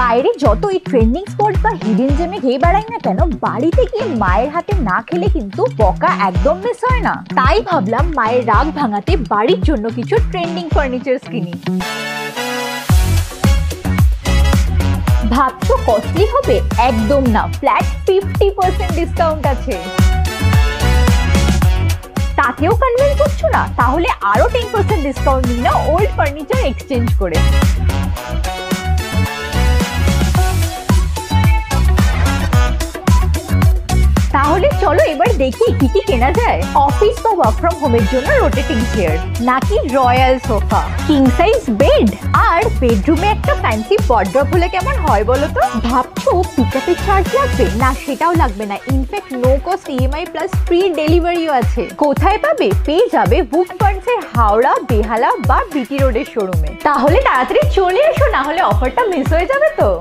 বাইরে যতই trending spot বা হিডেন জেমে খেয়ে বেড়াই না কেন, বাড়িতে গিয়ে মায়ের হাতে না খেলে কিন্তু বকা একদম মিস হয় না। তাই ভাবলাম মায়ের রাগ ভাঙাতে বাড়ির জন্য কিছু ট্রেন্ডিং ফার্নিচার কিনি। ভাবছো কস্টলি হবে? একদম না, ফ্ল্যাট 50% ডিসকাউন্ট আছে। তাতেও কনভিন্স হচ্ছ না? তাহলে আরো 10% ডিসকাউন্ট নিন না ওল্ড ফার্নিচার এক্সচেঞ্জ করে। তাহলে চলো এবার দেখি কি কি কেনা যায়। অফিস বা ওয়ার্ক ফ্রম হোমের জন্য রোটেটিং চেয়ার, নাকি royal sofa, king size bed, আর বেডরুমে একটা ফ্যান্সি ওয়ার্ড্রপ হলে কেমন হয় বলো তো? ভাবছো পিকআপের চার্জ লাগবে? না, সেটাও লাগবে না। In fact no cost EMI plus free ডেলিভারিও আছে। কোথায় পাবে? পেয়ে যাবে বুক পয়েন্টসের হাওড়া, বেহালা বা বিটি রোডের শোরুমে। তাহলে তাড়াতাড়ি চলে এসো, না হলে অফারটা মিস হয়ে যাবে তো।